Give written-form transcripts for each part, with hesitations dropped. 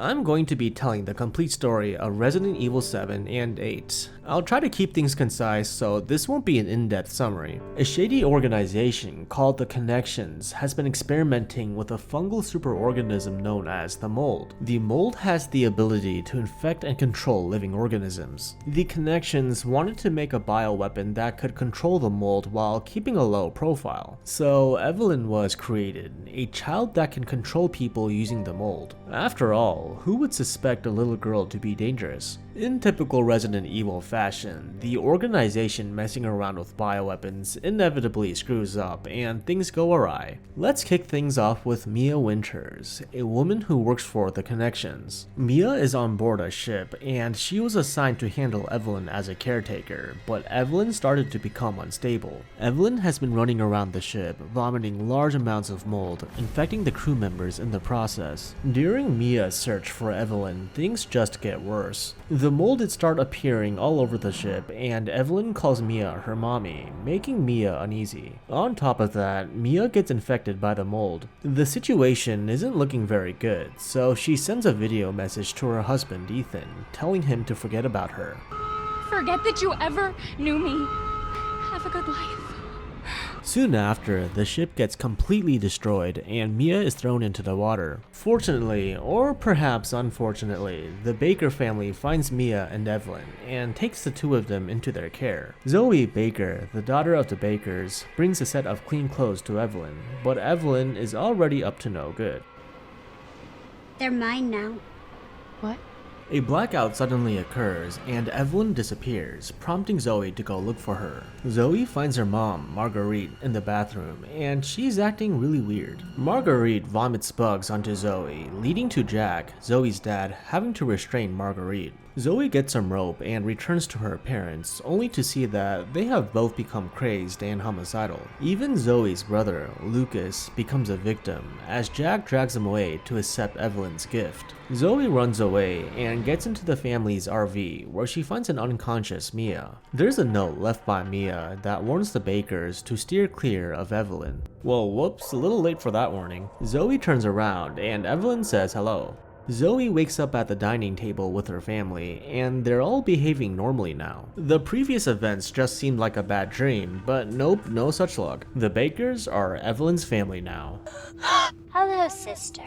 I'm going to be telling the complete story of Resident Evil 7 and 8. I'll try to keep things concise, so this won't be an in-depth summary. A shady organization called the Connections has been experimenting with a fungal superorganism known as the mold. The mold has the ability to infect and control living organisms. The Connections wanted to make a bioweapon that could control the mold while keeping a low profile. So Evelyn was created, a child that can control people using the mold. After all, who would suspect a little girl to be dangerous? In typical Resident Evil fashion, the organization messing around with bioweapons inevitably screws up and things go awry. Let's kick things off with Mia Winters, a woman who works for the Connections. Mia is on board a ship and she was assigned to handle Evelyn as a caretaker, but Evelyn started to become unstable. Evelyn has been running around the ship, vomiting large amounts of mold, infecting the crew members in the process. During Mia's search for Evelyn, things just get worse. The mold would start appearing all over the ship, and Evelyn calls Mia her mommy, making Mia uneasy. On top of that, Mia gets infected by the mold. The situation isn't looking very good, so she sends a video message to her husband Ethan, telling him to forget about her. Forget that you ever knew me. Have a good life. Soon after, the ship gets completely destroyed and Mia is thrown into the water. Fortunately, or perhaps unfortunately, the Baker family finds Mia and Evelyn and takes the two of them into their care. Zoe Baker, the daughter of the Bakers, brings a set of clean clothes to Evelyn, but Evelyn is already up to no good. They're mine now. What? A blackout suddenly occurs and Evelyn disappears, prompting Zoe to go look for her. Zoe finds her mom, Marguerite, in the bathroom and she's acting really weird. Marguerite vomits bugs onto Zoe, leading to Jack, Zoe's dad, having to restrain Marguerite. Zoe gets some rope and returns to her parents, only to see that they have both become crazed and homicidal. Even Zoe's brother, Lucas, becomes a victim, as Jack drags him away to accept Evelyn's gift. Zoe runs away and gets into the family's RV, where she finds an unconscious Mia. There's a note left by Mia that warns the Bakers to steer clear of Evelyn. Well, whoops, a little late for that warning. Zoe turns around and Evelyn says hello. Zoe wakes up at the dining table with her family, and they're all behaving normally now. The previous events just seemed like a bad dream, but nope, no such luck. The Bakers are Evelyn's family now. Hello, sister.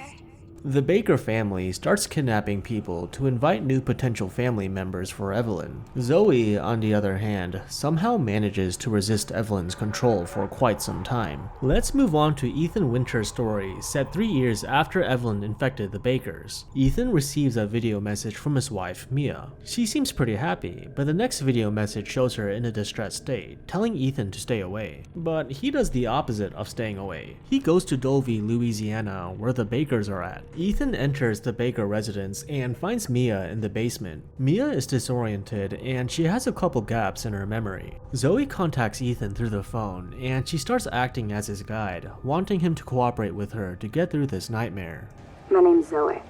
The Baker family starts kidnapping people to invite new potential family members for Evelyn. Zoe, on the other hand, somehow manages to resist Evelyn's control for quite some time. Let's move on to Ethan Winter's story, set 3 years after Evelyn infected the Bakers. Ethan receives a video message from his wife, Mia. She seems pretty happy, but the next video message shows her in a distressed state, telling Ethan to stay away. But he does the opposite of staying away. He goes to Dovey, Louisiana, where the Bakers are at. Ethan enters the Baker residence and finds Mia in the basement. Mia is disoriented and she has a couple gaps in her memory. Zoe contacts Ethan through the phone and she starts acting as his guide, wanting him to cooperate with her to get through this nightmare. My name's Zoe.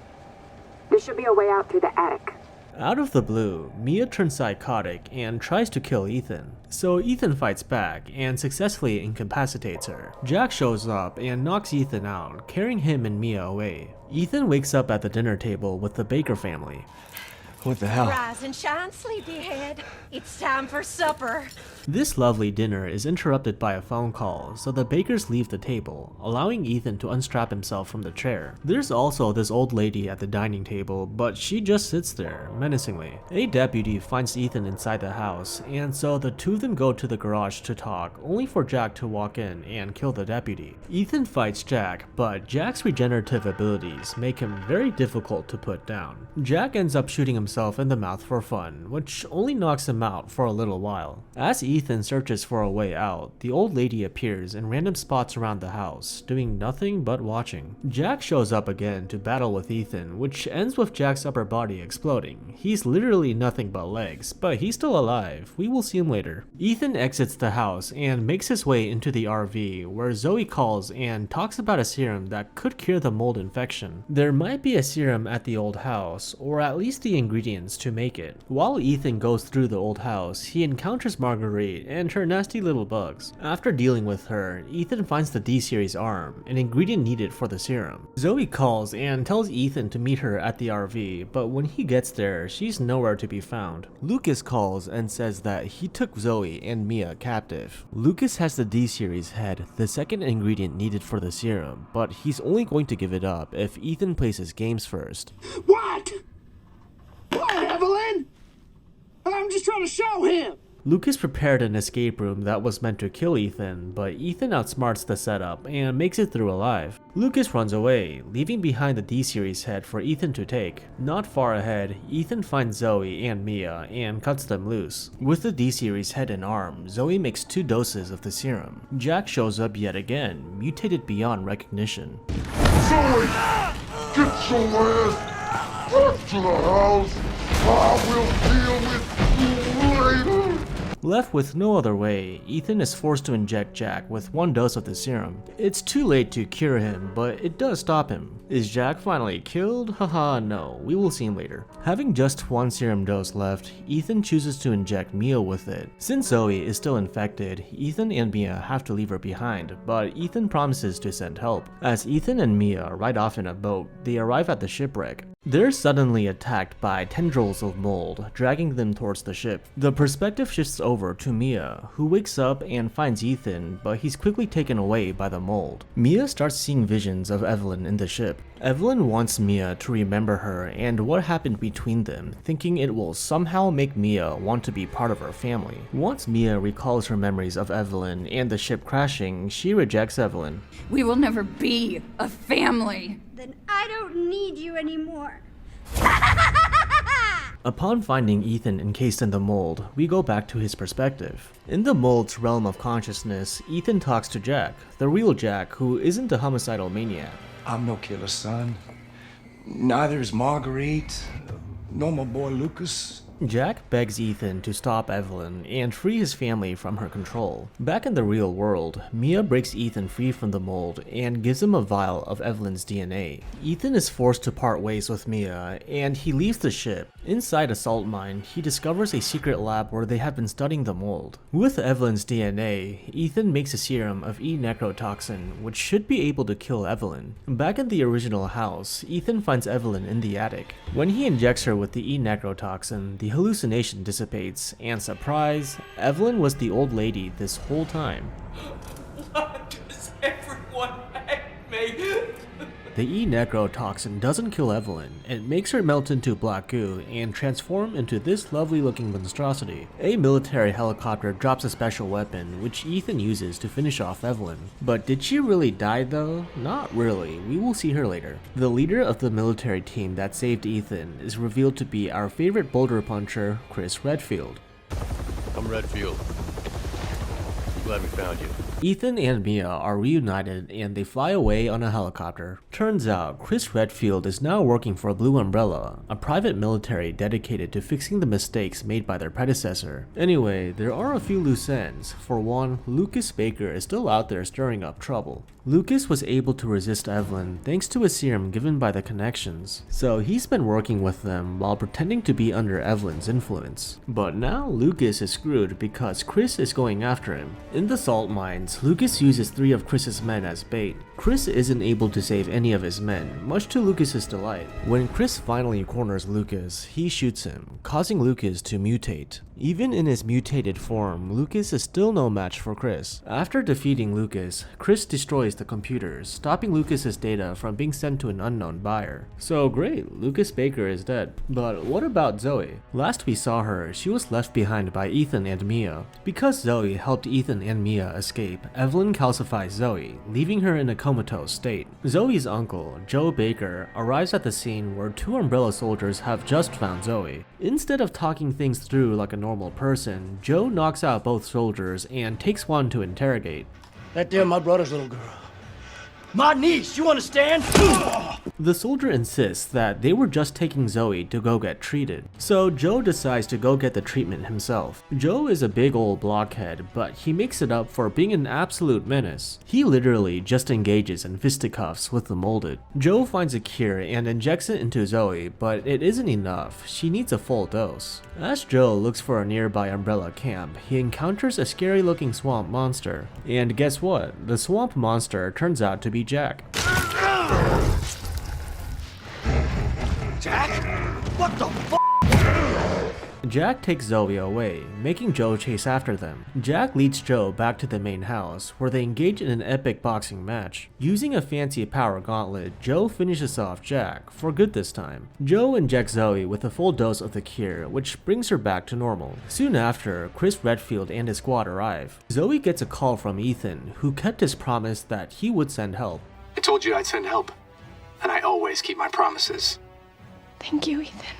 There should be a way out through the attic. Out of the blue, Mia turns psychotic and tries to kill Ethan. So Ethan fights back and successfully incapacitates her. Jack shows up and knocks Ethan out, carrying him and Mia away. Ethan wakes up at the dinner table with the Baker family. What the hell? Rise and shine, sleepyhead. It's time for supper. This lovely dinner is interrupted by a phone call, so the Bakers leave the table, allowing Ethan to unstrap himself from the chair. There's also this old lady at the dining table, but she just sits there, menacingly. A deputy finds Ethan inside the house, and so the two of them go to the garage to talk, only for Jack to walk in and kill the deputy. Ethan fights Jack, but Jack's regenerative abilities make him very difficult to put down. Jack ends up shooting himself in the mouth for fun, which only knocks him out for a little while. As Ethan searches for a way out, the old lady appears in random spots around the house, doing nothing but watching. Jack shows up again to battle with Ethan, which ends with Jack's upper body exploding. He's literally nothing but legs, but he's still alive. We will see him later. Ethan exits the house and makes his way into the RV, where Zoe calls and talks about a serum that could cure the mold infection. There might be a serum at the old house, or at least the ingredients ingredients to make it. While Ethan goes through the old house, he encounters Marguerite and her nasty little bugs. After dealing with her, Ethan finds the D-series arm, an ingredient needed for the serum. Zoe calls and tells Ethan to meet her at the RV, but when he gets there, she's nowhere to be found. Lucas calls and says that he took Zoe and Mia captive. Lucas has the D-series head, the second ingredient needed for the serum, but he's only going to give it up if Ethan plays his games first. What? What, Evelyn? I'm just trying to show him. Lucas prepared an escape room that was meant to kill Ethan, but Ethan outsmarts the setup and makes it through alive. Lucas runs away, leaving behind the D-series head for Ethan to take. Not far ahead, Ethan finds Zoe and Mia and cuts them loose. With the D-series head and arm, Zoe makes 2 doses of the serum. Jack shows up yet again, mutated beyond recognition. Zoe! Get your ass back to the house! I will deal with you later! Left with no other way, Ethan is forced to inject Jack with 1 dose of the serum. It's too late to cure him, but it does stop him. Is Jack finally killed? Haha, no, we will see him later. Having just 1 serum dose left, Ethan chooses to inject Mia with it. Since Zoe is still infected, Ethan and Mia have to leave her behind, but Ethan promises to send help. As Ethan and Mia ride off in a boat, they arrive at the shipwreck. They're suddenly attacked by tendrils of mold, dragging them towards the ship. The perspective shifts over to Mia, who wakes up and finds Ethan, but he's quickly taken away by the mold. Mia starts seeing visions of Evelyn in the ship. Evelyn wants Mia to remember her and what happened between them, thinking it will somehow make Mia want to be part of her family. Once Mia recalls her memories of Evelyn and the ship crashing, she rejects Evelyn. We will never be a family. Then I don't need you anymore. Upon finding Ethan encased in the mold, we go back to his perspective. In the mold's realm of consciousness, Ethan talks to Jack, the real Jack, who isn't a homicidal maniac. I'm no killer, son. Neither is Marguerite, nor my boy Lucas. Jack begs Ethan to stop Evelyn and free his family from her control. Back in the real world, Mia breaks Ethan free from the mold and gives him a vial of Evelyn's DNA. Ethan is forced to part ways with Mia, and he leaves the ship. Inside a salt mine, he discovers a secret lab where they have been studying the mold. With Evelyn's DNA, Ethan makes a serum of E-necrotoxin, which should be able to kill Evelyn. Back in the original house, Ethan finds Evelyn in the attic. When he injects her with the E-necrotoxin, the hallucination dissipates, and surprise, Evelyn was the old lady this whole time. Why does everyone hate me? The E-necrotoxin doesn't kill Evelyn, it makes her melt into black goo and transform into this lovely looking monstrosity. A military helicopter drops a special weapon, which Ethan uses to finish off Evelyn. But did she really die though? Not really, we will see her later. The leader of the military team that saved Ethan is revealed to be our favorite boulder puncher, Chris Redfield. I'm Redfield. Glad we found you. Ethan and Mia are reunited and they fly away on a helicopter. Turns out, Chris Redfield is now working for Blue Umbrella, a private military dedicated to fixing the mistakes made by their predecessor. Anyway, there are a few loose ends. For one, Lucas Baker is still out there stirring up trouble. Lucas was able to resist Evelyn thanks to a serum given by the Connections, so he's been working with them while pretending to be under Evelyn's influence. But now Lucas is screwed because Chris is going after him. In the salt mines, Lucas uses 3 of Chris's men as bait. Chris isn't able to save any of his men, much to Lucas's delight. When Chris finally corners Lucas, he shoots him, causing Lucas to mutate. Even in his mutated form, Lucas is still no match for Chris. After defeating Lucas, Chris destroys the computers, stopping Lucas's data from being sent to an unknown buyer. So great, Lucas Baker is dead. But what about Zoe? Last we saw her, she was left behind by Ethan and Mia. Because Zoe helped Ethan and Mia escape, Evelyn calcifies Zoe, leaving her in a comatose state. Zoe's uncle, Joe Baker, arrives at the scene where 2 Umbrella soldiers have just found Zoe. Instead of talking things through like a normal person, Joe knocks out both soldiers and takes one to interrogate. That there my brother's little girl. My niece, you understand? The soldier insists that they were just taking Zoe to go get treated, so Joe decides to go get the treatment himself. Joe is a big old blockhead, but he makes it up for being an absolute menace. He literally just engages in fisticuffs with the molded. Joe finds a cure and injects it into Zoe, but it isn't enough. She needs a full dose. As Joe looks for a nearby umbrella camp, he encounters a scary looking swamp monster. And guess what? The swamp monster turns out to be Jack. Jack? What the f? Jack takes Zoe away, making Joe chase after them. Jack leads Joe back to the main house, where they engage in an epic boxing match. Using a fancy power gauntlet, Joe finishes off Jack, for good this time. Joe injects Zoe with a full dose of the cure, which brings her back to normal. Soon after, Chris Redfield and his squad arrive. Zoe gets a call from Ethan, who kept his promise that he would send help. I told you I'd send help, and I always keep my promises. Thank you, Ethan.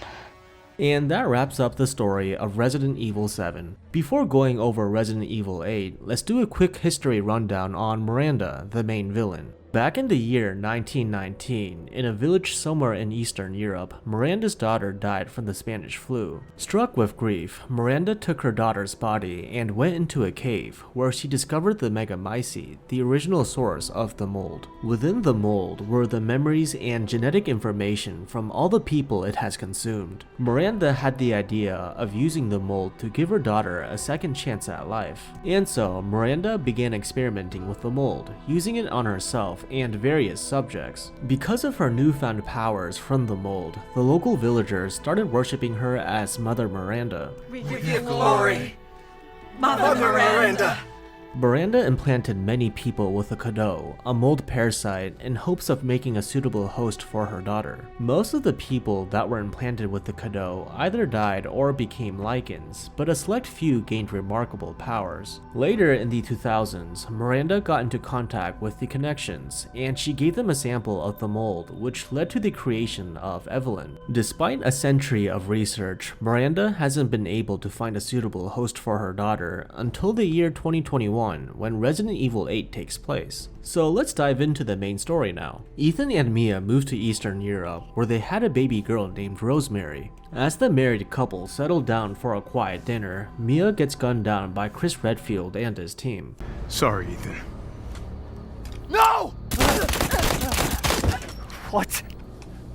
And that wraps up the story of Resident Evil 7. Before going over Resident Evil 8, let's do a quick history rundown on Miranda, the main villain. Back in the year 1919, in a village somewhere in Eastern Europe, Miranda's daughter died from the Spanish flu. Struck with grief, Miranda took her daughter's body and went into a cave, where she discovered the Megamycete, the original source of the mold. Within the mold were the memories and genetic information from all the people it has consumed. Miranda had the idea of using the mold to give her daughter a second chance at life. And so, Miranda began experimenting with the mold, using it on herself and various subjects. Because of her newfound powers from the mold, the local villagers started worshipping her as Mother Miranda. We give you glory, Mother Miranda. Miranda implanted many people with the Cadeau, a mold parasite, in hopes of making a suitable host for her daughter. Most of the people that were implanted with the Cadeau either died or became lichens, but a select few gained remarkable powers. Later in the 2000s, Miranda got into contact with the Connections, and she gave them a sample of the mold, which led to the creation of Evelyn. Despite a century of research, Miranda hasn't been able to find a suitable host for her daughter until the year 2021, when Resident Evil 8 takes place. So let's dive into the main story now. Ethan and Mia moved to Eastern Europe, where they had a baby girl named Rosemary. As the married couple settled down for a quiet dinner, Mia gets gunned down by Chris Redfield and his team. Sorry, Ethan. No! What?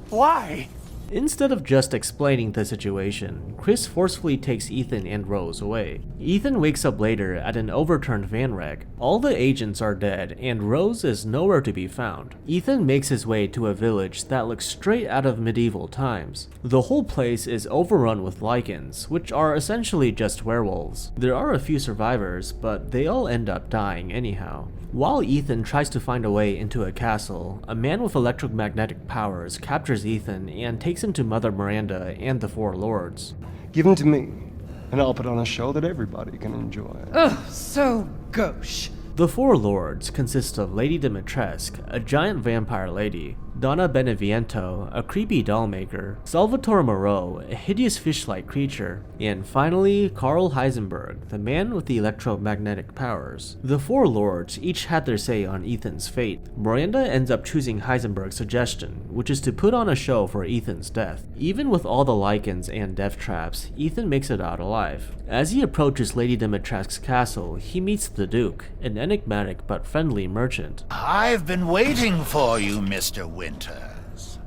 Why? Instead of just explaining the situation, Chris forcefully takes Ethan and Rose away. Ethan wakes up later at an overturned van wreck. All the agents are dead and Rose is nowhere to be found. Ethan makes his way to a village that looks straight out of medieval times. The whole place is overrun with lichens, which are essentially just werewolves. There are a few survivors, but they all end up dying anyhow. While Ethan tries to find a way into a castle, a man with electromagnetic powers captures Ethan and takes him to Mother Miranda and the Four Lords. Give him to me, and I'll put on a show that everybody can enjoy. Oh, so gauche. The Four Lords consist of Lady Dimitrescu, a giant vampire lady, Donna Beneviento, a creepy doll maker, Salvatore Moreau, a hideous fish-like creature, and finally, Carl Heisenberg, the man with the electromagnetic powers. The Four Lords each had their say on Ethan's fate. Miranda ends up choosing Heisenberg's suggestion, which is to put on a show for Ethan's death. Even with all the lichens and death traps, Ethan makes it out alive. As he approaches Lady Dimitrescu's castle, he meets the Duke, an enigmatic but friendly merchant. I've been waiting for you, Mr. Winters.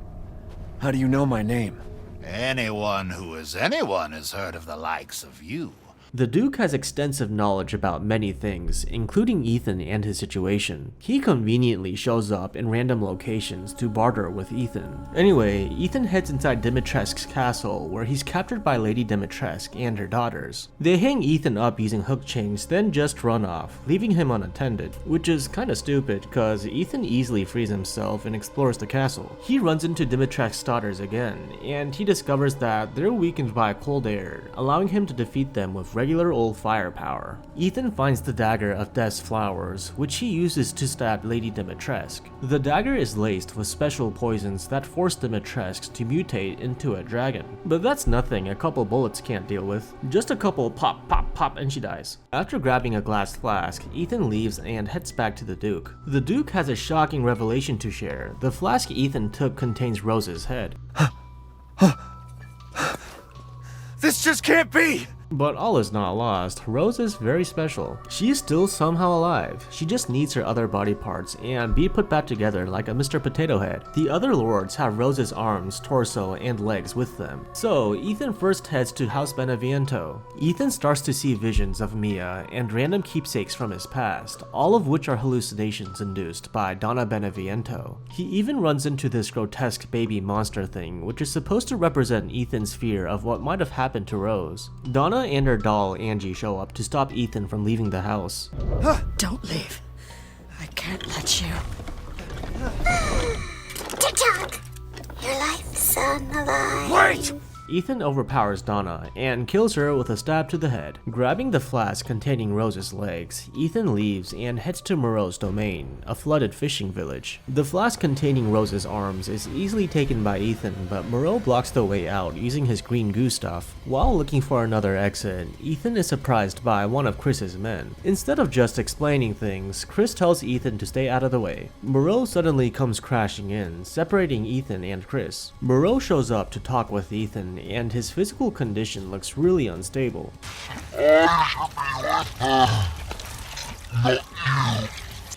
How do you know my name? Anyone who is anyone has heard of the likes of you. The Duke has extensive knowledge about many things, including Ethan and his situation. He conveniently shows up in random locations to barter with Ethan. Anyway, Ethan heads inside Dimitrescu's castle, where he's captured by Lady Dimitrescu and her daughters. They hang Ethan up using hook chains, then just run off, leaving him unattended, which is kinda stupid, cause Ethan easily frees himself and explores the castle. He runs into Dimitrescu's daughters again, and he discovers that they're weakened by cold air, allowing him to defeat them with regular old firepower. Ethan finds the dagger of Death's flowers, which he uses to stab Lady Dimitrescu. The dagger is laced with special poisons that force Dimitrescu to mutate into a dragon. But that's nothing a couple bullets can't deal with. Just a couple pop, pop, pop, and she dies. After grabbing a glass flask, Ethan leaves and heads back to the Duke. The Duke has a shocking revelation to share. The flask Ethan took contains Rose's head. This just can't be! But all is not lost. Rose is very special. She is still somehow alive. She just needs her other body parts and be put back together like a Mr. Potato Head. The other lords have Rose's arms, torso, and legs with them. So Ethan first heads to House Beneviento. Ethan starts to see visions of Mia and random keepsakes from his past, all of which are hallucinations induced by Donna Beneviento. He even runs into this grotesque baby monster thing, which is supposed to represent Ethan's fear of what might have happened to Rose. Donna and her doll Angie show up to stop Ethan from leaving the house. Don't leave. I can't let you. TikTok! Your life's unalive. Wait! Ethan overpowers Donna and kills her with a stab to the head. Grabbing the flask containing Rose's legs, Ethan leaves and heads to Moreau's domain, a flooded fishing village. The flask containing Rose's arms is easily taken by Ethan, but Moreau blocks the way out using his green goo stuff. While looking for another exit, Ethan is surprised by one of Chris's men. Instead of just explaining things, Chris tells Ethan to stay out of the way. Moreau suddenly comes crashing in, separating Ethan and Chris. Moreau shows up to talk with Ethan, and his physical condition looks really unstable.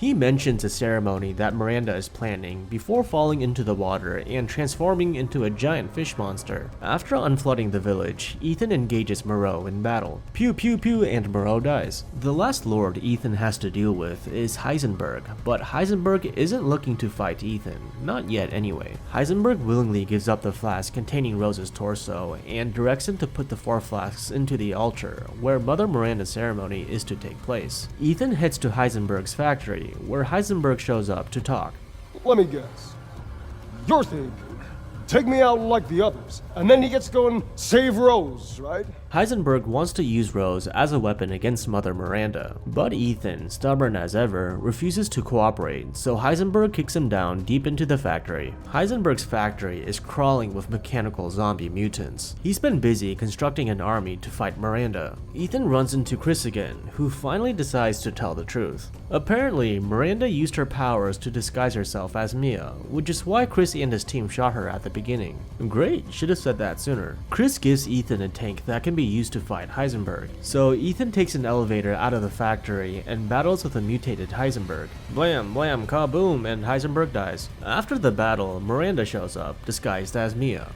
He mentions a ceremony that Miranda is planning before falling into the water and transforming into a giant fish monster. After unflooding the village, Ethan engages Moreau in battle. Pew pew pew, and Moreau dies. The last lord Ethan has to deal with is Heisenberg, but Heisenberg isn't looking to fight Ethan, not yet anyway. Heisenberg willingly gives up the flask containing Rose's torso and directs him to put the 4 flasks into the altar, where Mother Miranda's ceremony is to take place. Ethan heads to Heisenberg's factory, where Heisenberg shows up to talk. Let me guess. You're thinking, take me out like the others, and then he gets going, save Rose, right? Heisenberg wants to use Rose as a weapon against Mother Miranda, but Ethan, stubborn as ever, refuses to cooperate, so Heisenberg kicks him down deep into the factory. Heisenberg's factory is crawling with mechanical zombie mutants. He's been busy constructing an army to fight Miranda. Ethan runs into Chris again, who finally decides to tell the truth. Apparently, Miranda used her powers to disguise herself as Mia, which is why Chris and his team shot her at the beginning. Great, should have said that sooner. Chris gives Ethan a tank that can be used to fight Heisenberg. So Ethan takes an elevator out of the factory and battles with a mutated Heisenberg. Blam, blam, kaboom, and Heisenberg dies. After the battle, Miranda shows up, disguised as Mia.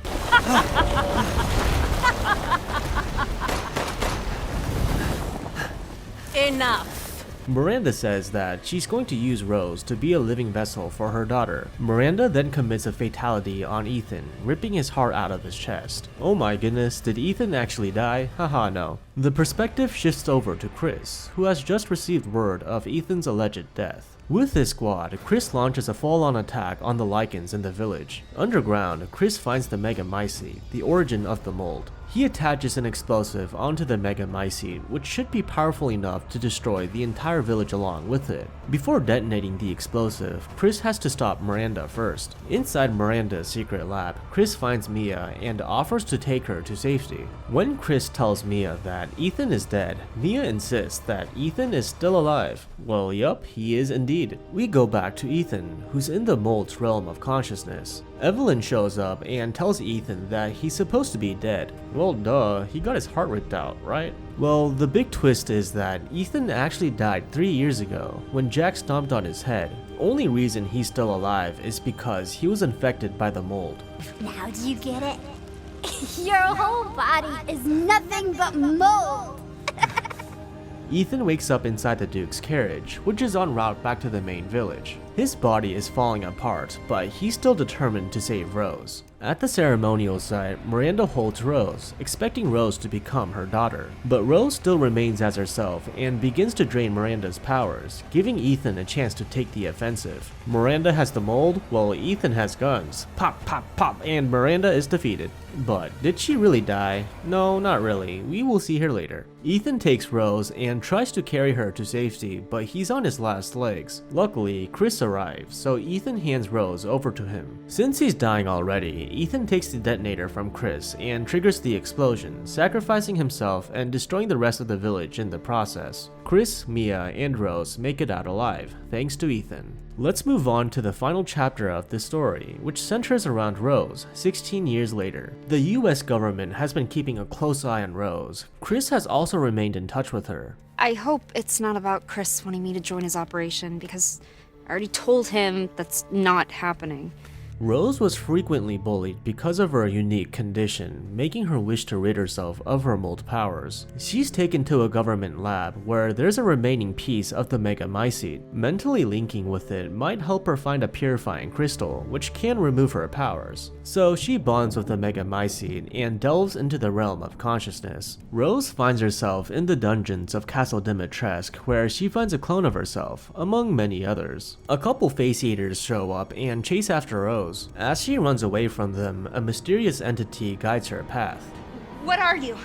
Enough. Miranda says that she's going to use Rose to be a living vessel for her daughter. Miranda then commits a fatality on Ethan, ripping his heart out of his chest. Oh my goodness, did Ethan actually die? Haha, no. The perspective shifts over to Chris, who has just received word of Ethan's alleged death. With his squad, Chris launches a full-on attack on the Lycans in the village. Underground, Chris finds the Megamycete, the origin of the mold. He attaches an explosive onto the Megamycete, which should be powerful enough to destroy the entire village along with it. Before detonating the explosive, Chris has to stop Miranda first. Inside Miranda's secret lab, Chris finds Mia and offers to take her to safety. When Chris tells Mia that Ethan is dead, Mia insists that Ethan is still alive. Well, yup, he is indeed. We go back to Ethan, who's in the mold's realm of consciousness. Evelyn shows up and tells Ethan that he's supposed to be dead. Well, duh, he got his heart ripped out, right? Well, the big twist is that Ethan actually died 3 years ago when Jack stomped on his head. Only reason he's still alive is because he was infected by the mold. Now do you get it? Your whole body is nothing but mold. Ethan wakes up inside the Duke's carriage, which is en route back to the main village. His body is falling apart, but he's still determined to save Rose. At the ceremonial site, Miranda holds Rose, expecting Rose to become her daughter. But Rose still remains as herself and begins to drain Miranda's powers, giving Ethan a chance to take the offensive. Miranda has the mold, while Ethan has guns. Pop, pop, pop, and Miranda is defeated. But did she really die? No, not really. We will see her later. Ethan takes Rose and tries to carry her to safety, but he's on his last legs. Luckily, Chris arrives, so Ethan hands Rose over to him. Since he's dying already, Ethan takes the detonator from Chris and triggers the explosion, sacrificing himself and destroying the rest of the village in the process. Chris, Mia, and Rose make it out alive, thanks to Ethan. Let's move on to the final chapter of this story, which centers around Rose, 16 years later. The US government has been keeping a close eye on Rose. Chris has also remained in touch with her. I hope it's not about Chris wanting me to join his operation, because I already told him that's not happening. Rose was frequently bullied because of her unique condition, making her wish to rid herself of her mold powers. She's taken to a government lab where there's a remaining piece of the megamycete. Mentally linking with it might help her find a purifying crystal, which can remove her powers. So she bonds with the megamycete and delves into the realm of consciousness. Rose finds herself in the dungeons of Castle Dimitrescu, where she finds a clone of herself, among many others. A couple face eaters show up and chase after Rose. As she runs away from them, a mysterious entity guides her path. What are you?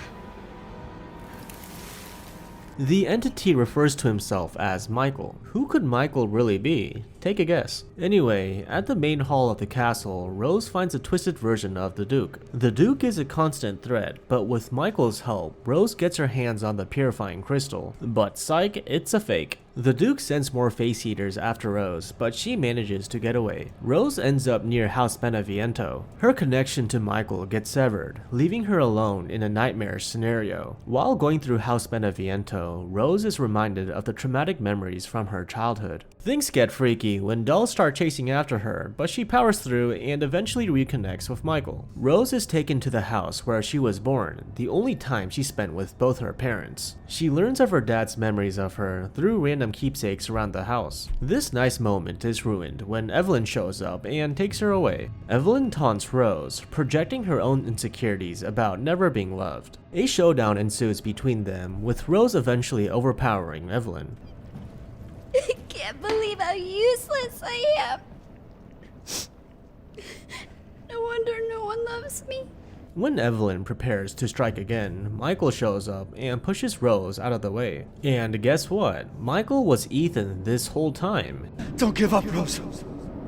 The entity refers to himself as Michael. Who could Michael really be? Take a guess. Anyway, at the main hall of the castle, Rose finds a twisted version of the Duke. The Duke is a constant threat, but with Michael's help, Rose gets her hands on the purifying crystal. But psych, it's a fake. The Duke sends more face eaters after Rose, but she manages to get away. Rose ends up near House Beneviento. Her connection to Michael gets severed, leaving her alone in a nightmarish scenario. While going through House Beneviento, Rose is reminded of the traumatic memories from her childhood. Things get freaky when dolls start chasing after her, but she powers through and eventually reconnects with Michael. Rose is taken to the house where she was born, the only time she spent with both her parents. She learns of her dad's memories of her through random keepsakes around the house. This nice moment is ruined when Evelyn shows up and takes her away. Evelyn taunts Rose, projecting her own insecurities about never being loved. A showdown ensues between them, with Rose eventually overpowering Evelyn. I can't believe how useless I am. No wonder no one loves me. When Evelyn prepares to strike again, Michael shows up and pushes Rose out of the way. And guess what? Michael was Ethan this whole time. Don't give up, Rose.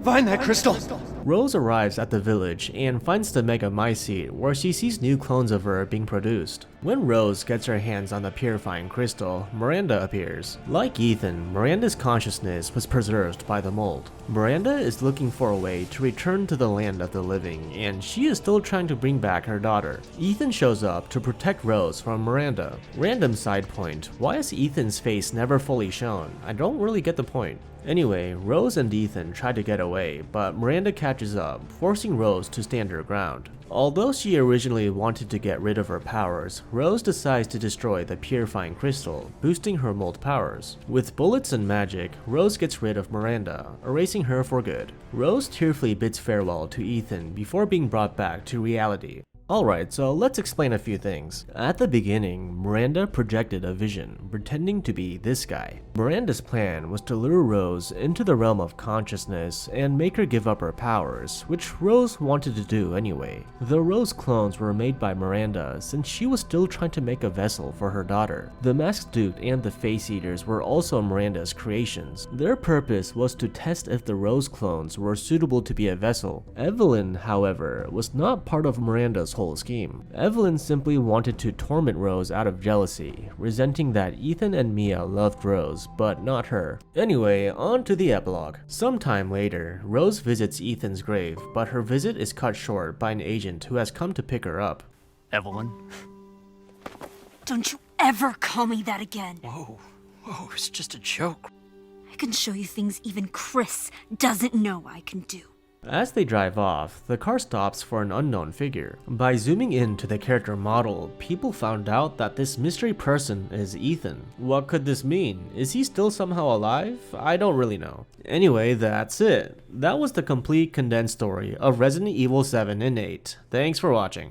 Find that crystal. Rose arrives at the village and finds the megamycete, where she sees new clones of her being produced. When Rose gets her hands on the purifying crystal, Miranda appears. Like Ethan, Miranda's consciousness was preserved by the mold. Miranda is looking for a way to return to the land of the living, and she is still trying to bring back her daughter. Ethan shows up to protect Rose from Miranda. Random side point, why is Ethan's face never fully shown? I don't really get the point. Anyway, Rose and Ethan try to get away, but Miranda catches up, forcing Rose to stand her ground. Although she originally wanted to get rid of her powers, Rose decides to destroy the purifying crystal, boosting her mold powers. With bullets and magic, Rose gets rid of Miranda, erasing her for good. Rose tearfully bids farewell to Ethan before being brought back to reality. Alright, so let's explain a few things. At the beginning, Miranda projected a vision, pretending to be this guy. Miranda's plan was to lure Rose into the realm of consciousness and make her give up her powers, which Rose wanted to do anyway. The Rose clones were made by Miranda since she was still trying to make a vessel for her daughter. The Masked Duke and the Face Eaters were also Miranda's creations. Their purpose was to test if the Rose clones were suitable to be a vessel. Evelyn, however, was not part of Miranda's whole scheme. Evelyn simply wanted to torment Rose out of jealousy, resenting that Ethan and Mia loved Rose, but not her. Anyway, on to the epilogue. Sometime later, Rose visits Ethan's grave, but her visit is cut short by an agent who has come to pick her up. Evelyn? Don't you ever call me that again. Whoa, it's just a joke. I can show you things even Chris doesn't know I can do. As they drive off, the car stops for an unknown figure. By zooming in to the character model, people found out that this mystery person is Ethan. What could this mean? Is he still somehow alive? I don't really know. Anyway, that's it. That was the complete condensed story of Resident Evil 7 and 8. Thanks for watching.